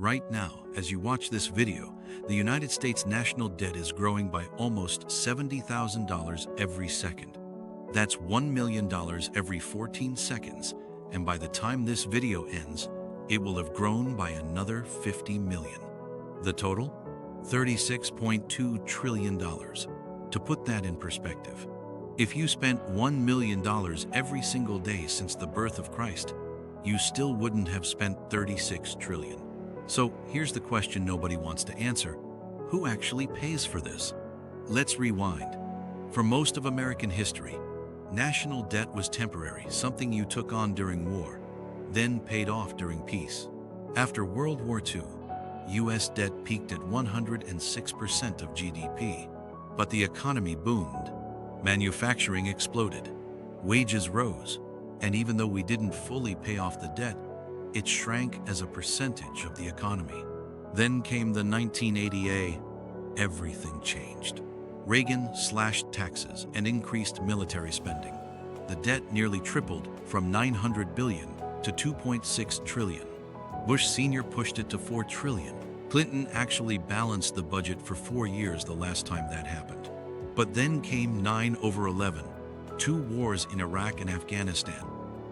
Right now, as you watch this video, the United States national debt is growing by almost $70,000 every second. That's $1 million every 14 seconds, and by the time this video ends, it will have grown by another 50 million. The total? $36.2 trillion. To put that in perspective, if you spent $1 million every single day since the birth of Christ, you still wouldn't have spent 36 trillion. So here's the question nobody wants to answer. Who actually pays for this? Let's rewind. For most of American history, national debt was temporary, something you took on during war, then paid off during peace. After World War II, U.S. debt peaked at 106% of GDP, but the economy boomed. Manufacturing exploded, wages rose, and even though we didn't fully pay off the debt, it shrank as a percentage of the economy. Then came the 1980s. Everything changed. Reagan slashed taxes and increased military spending. The debt nearly tripled from $900 billion to $2.6 trillion. Bush Sr. pushed it to $4 trillion. Clinton actually balanced the budget for 4 years the last time that happened. But then came 9/11, 2 wars in Iraq and Afghanistan,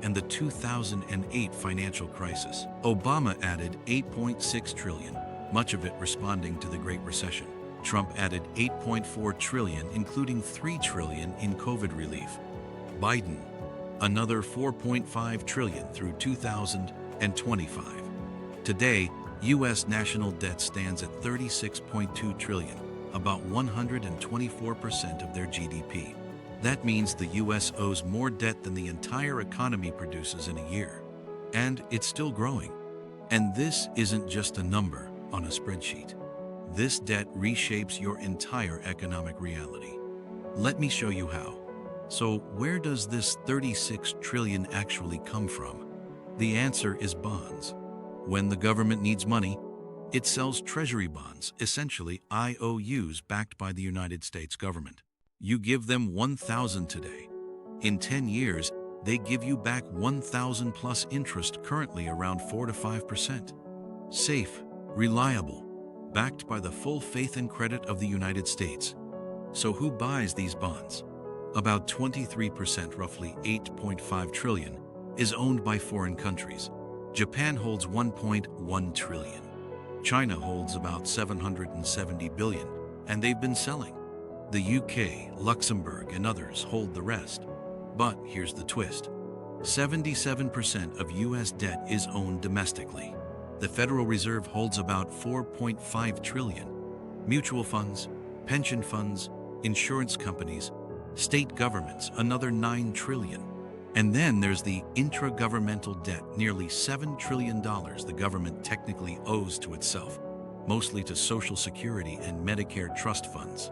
and the 2008 financial crisis. Obama added $8.6 trillion, much of it responding to the Great Recession. Trump added $8.4 trillion, including $3 trillion in COVID relief. Biden, another $4.5 trillion through 2025. Today, U.S. national debt stands at $36.2 trillion, about 124% of their GDP. That means the U.S. owes more debt than the entire economy produces in a year. And it's still growing. And this isn't just a number on a spreadsheet. This debt reshapes your entire economic reality. Let me show you how. So where does this 36 trillion actually come from? The answer is bonds. When the government needs money, it sells treasury bonds, essentially IOUs backed by the United States government. You give them 1,000 today. In 10 years, they give you back 1,000 plus interest, currently around 4 to 5%. Safe, reliable, backed by the full faith and credit of the United States. So who buys these bonds? About 23%, roughly 8.5 trillion, is owned by foreign countries. Japan holds 1.1 trillion. China holds about 770 billion, and they've been selling. The UK, Luxembourg, and others hold the rest. But here's the twist. 77% of U.S. debt is owned domestically. The Federal Reserve holds about 4.5 trillion. Mutual funds, pension funds, insurance companies, state governments, another 9 trillion. And then there's the intragovernmental debt, nearly $7 trillion the government technically owes to itself, mostly to Social Security and Medicare trust funds.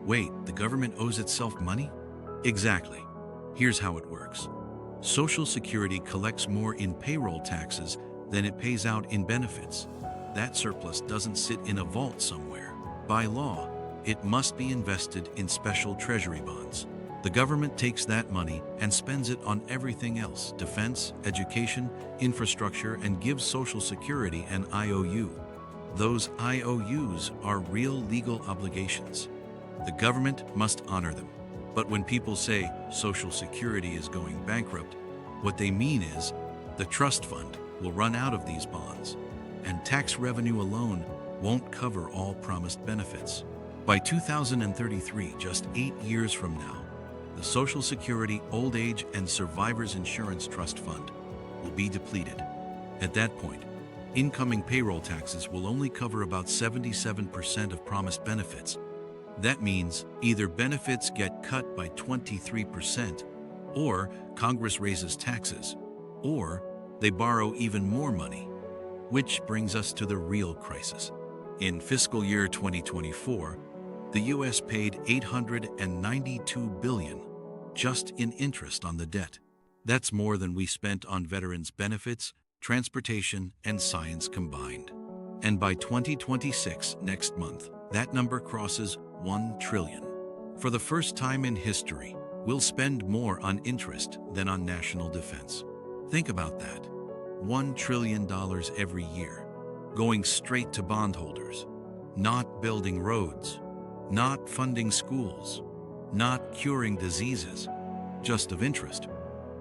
Wait, the government owes itself money? Exactly. Here's how it works. Social Security collects more in payroll taxes than it pays out in benefits. That surplus doesn't sit in a vault somewhere. By law, it must be invested in special treasury bonds. The government takes that money and spends it on everything else: defense, education, infrastructure, and gives Social Security an IOU. Those IOUs are real legal obligations. The government must honor them. But when people say Social Security is going bankrupt, what they mean is the trust fund will run out of these bonds, and tax revenue alone won't cover all promised benefits. By 2033, just 8 years from now, the Social Security Old Age and Survivors Insurance Trust Fund will be depleted. At that point, incoming payroll taxes will only cover about 77% of promised benefits. That means either benefits get cut by 23%, or Congress raises taxes, or they borrow even more money. Which brings us to the real crisis. In fiscal year 2024, the U.S. paid $892 billion just in interest on the debt. That's more than we spent on veterans' benefits, transportation, and science combined. And by 2026, next month, that number crosses 1 trillion. For the first time in history, we'll spend more on interest than on national defense. Think about that. $1 trillion every year. going straight to bondholders, not building roads, not funding schools, not curing diseases, just of interest.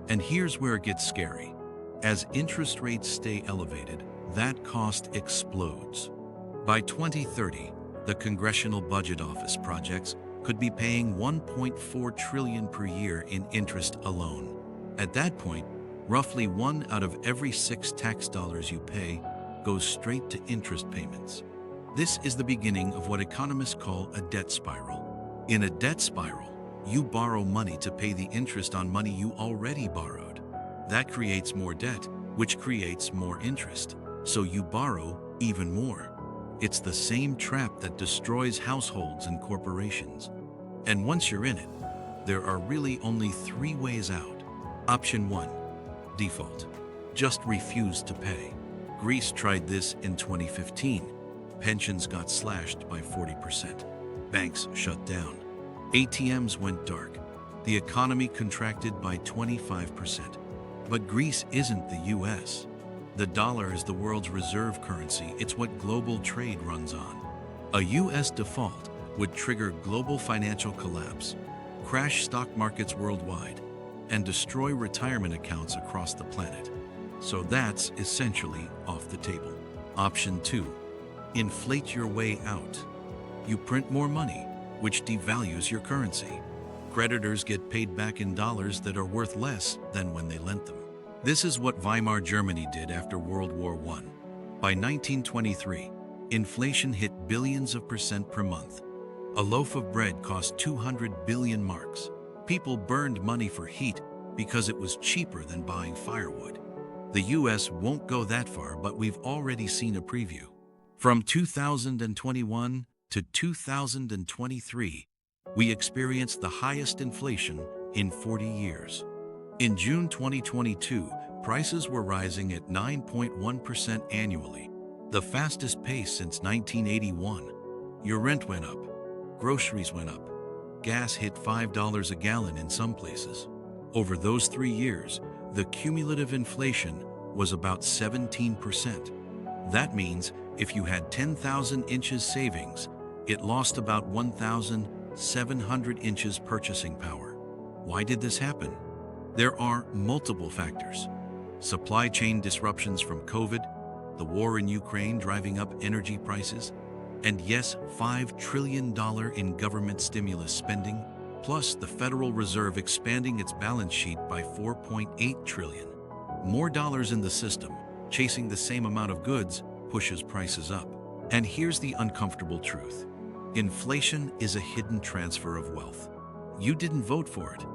And here's where it gets scary. As interest rates stay elevated, that cost explodes. By 2030, the Congressional Budget Office projects could be paying $1.4 trillion per year in interest alone. At that point, roughly 1 out of every 6 tax dollars you pay goes straight to interest payments. This is the beginning of what economists call a debt spiral. In a debt spiral, you borrow money to pay the interest on money you already borrowed. That creates more debt, which creates more interest. So you borrow even more. It's the same trap that destroys households and corporations. And once you're in it, there are really only 3 ways out. Option 1, default. Just refuse to pay. Greece tried this in 2015. Pensions got slashed by 40%. Banks shut down. ATMs went dark. The economy contracted by 25%. But Greece isn't the US. The dollar is the world's reserve currency. It's what global trade runs on. A US default would trigger global financial collapse, crash stock markets worldwide, and destroy retirement accounts across the planet. So that's essentially off the table. Option 2, inflate your way out. You print more money, which devalues your currency. Creditors get paid back in dollars that are worth less than when they lent them. This is what Weimar Germany did after World War I. By 1923, inflation hit billions of percent per month. A loaf of bread cost 200 billion marks. People burned money for heat because it was cheaper than buying firewood. The US won't go that far, but we've already seen a preview. From 2021 to 2023, we experienced the highest inflation in 40 years. In June 2022, prices were rising at 9.1% annually, the fastest pace since 1981. Your rent went up, groceries went up, gas hit $5 a gallon in some places. Over those 3 years, the cumulative inflation was about 17%. That means if you had 10,000 inches savings, it lost about 1,700 inches purchasing power. Why did this happen? There are multiple factors. Supply chain disruptions from COVID, the war in Ukraine driving up energy prices, and yes, $5 trillion in government stimulus spending, plus the Federal Reserve expanding its balance sheet by $4.8 trillion. More dollars in the system, chasing the same amount of goods, pushes prices up. And here's the uncomfortable truth. Inflation is a hidden transfer of wealth. You didn't vote for it.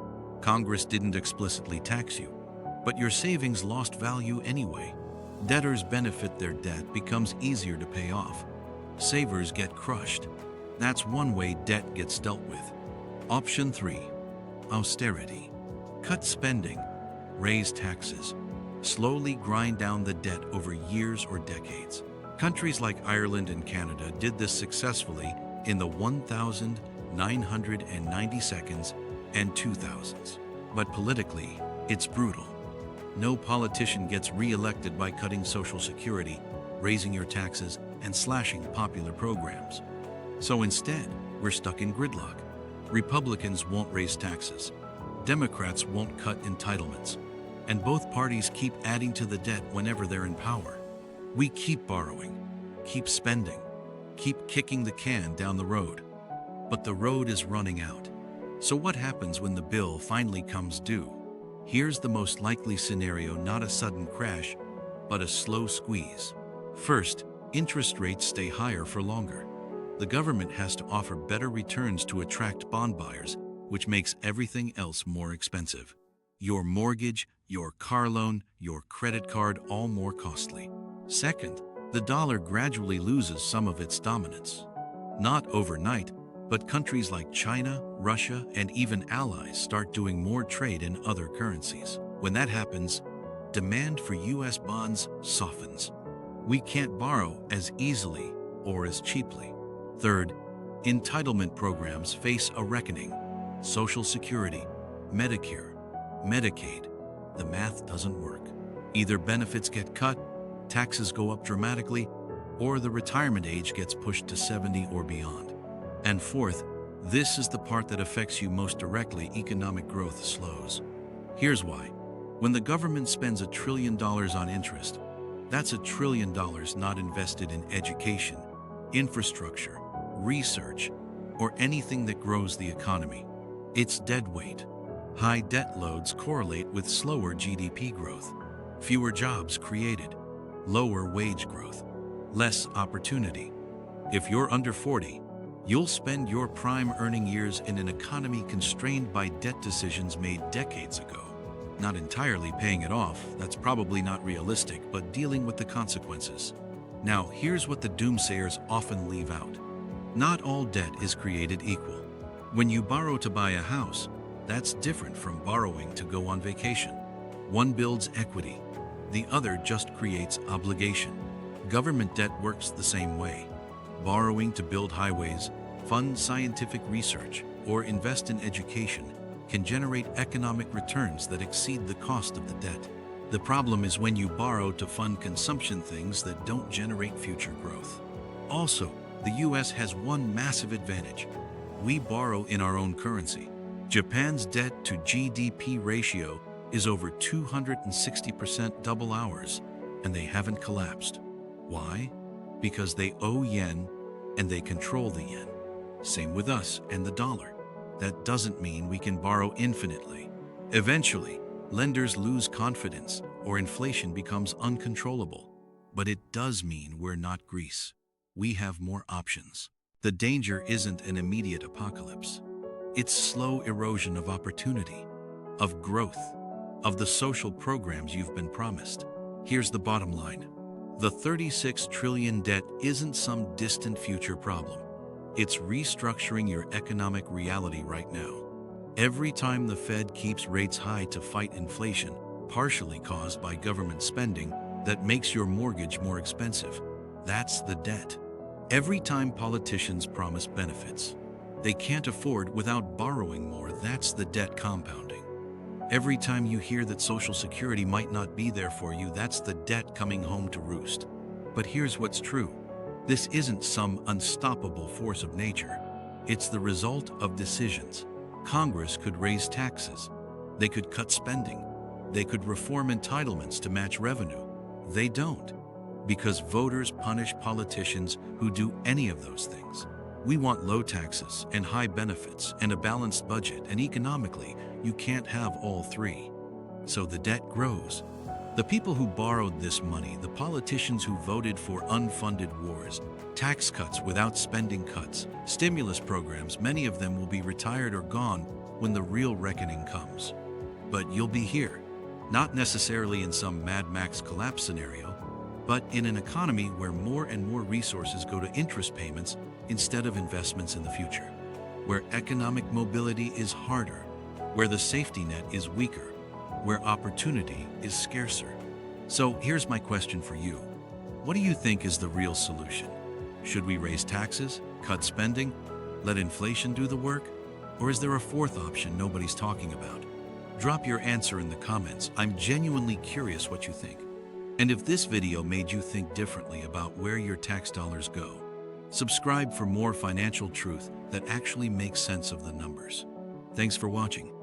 Congress didn't explicitly tax you, but your savings lost value anyway. Debtors benefit, their debt becomes easier to pay off. Savers get crushed. That's one way debt gets dealt with. Option 3, austerity. Cut spending, raise taxes, slowly grind down the debt over years or decades. Countries like Ireland and Canada did this successfully in the 1992s and 2000s. But politically, it's brutal. No politician gets re-elected by cutting Social Security, raising your taxes, and slashing popular programs. So instead, we're stuck in gridlock. Republicans won't raise taxes. Democrats won't cut entitlements. And both parties keep adding to the debt whenever they're in power. We keep borrowing, keep spending, keep kicking the can down the road. But the road is running out. So what happens when the bill finally comes due? Here's the most likely scenario: not a sudden crash, but a slow squeeze. First, interest rates stay higher for longer. The government has to offer better returns to attract bond buyers, which makes everything else more expensive. Your mortgage, your car loan, your credit card, all more costly. Second, the dollar gradually loses some of its dominance. Not overnight, but countries like China, Russia, and even allies start doing more trade in other currencies. When that happens, demand for US bonds softens. We can't borrow as easily or as cheaply. Third, entitlement programs face a reckoning. Social Security, Medicare, Medicaid, the math doesn't work. Either benefits get cut, taxes go up dramatically, or the retirement age gets pushed to 70 or beyond. And fourth, this is the part that affects you most directly: economic growth slows. Here's why. When the government spends $1 trillion on interest, that's $1 trillion not invested in education, infrastructure, research, or anything that grows the economy. It's dead weight. High debt loads correlate with slower GDP growth, fewer jobs created, lower wage growth, less opportunity. If you're under 40, you'll spend your prime earning years in an economy constrained by debt decisions made decades ago. Not entirely paying it off, that's probably not realistic, but dealing with the consequences. Now, here's what the doomsayers often leave out. Not all debt is created equal. When you borrow to buy a house, that's different from borrowing to go on vacation. One builds equity, the other just creates obligation. Government debt works the same way. Borrowing to build highways, fund scientific research, or invest in education can generate economic returns that exceed the cost of the debt. The problem is when you borrow to fund consumption things that don't generate future growth. Also, the US has one massive advantage. We borrow in our own currency. Japan's debt to GDP ratio is over 260%, double ours, and they haven't collapsed. Why? Because they owe yen and they control the yen. Same with us and the dollar. That doesn't mean we can borrow infinitely. Eventually, lenders lose confidence or inflation becomes uncontrollable. But it does mean we're not Greece. We have more options. The danger isn't an immediate apocalypse. It's slow erosion of opportunity, of growth, of the social programs you've been promised. Here's the bottom line. The $36 trillion debt isn't some distant future problem. It's restructuring your economic reality right now. Every time the Fed keeps rates high to fight inflation, partially caused by government spending, that makes your mortgage more expensive. That's the debt. Every time politicians promise benefits they can't afford without borrowing more, that's the debt compounding. Every time you hear that Social Security might not be there for you, that's the debt coming home to roost. But here's what's true. This isn't some unstoppable force of nature. It's the result of decisions. Congress could raise taxes. They could cut spending. They could reform entitlements to match revenue. They don't, because voters punish politicians who do any of those things. We want low taxes and high benefits and a balanced budget, and economically, you can't have all three. So the debt grows. The people who borrowed this money, the politicians who voted for unfunded wars, tax cuts without spending cuts, stimulus programs, many of them will be retired or gone when the real reckoning comes. But you'll be here, not necessarily in some Mad Max collapse scenario, but in an economy where more and more resources go to interest payments instead of investments in the future, where economic mobility is harder, where the safety net is weaker, where opportunity is scarcer. So here's my question for you. What do you think is the real solution? Should we raise taxes, cut spending, let inflation do the work? Or is there a fourth option nobody's talking about? Drop your answer in the comments. I'm genuinely curious what you think. And if this video made you think differently about where your tax dollars go, subscribe for more financial truth that actually makes sense of the numbers. Thanks for watching.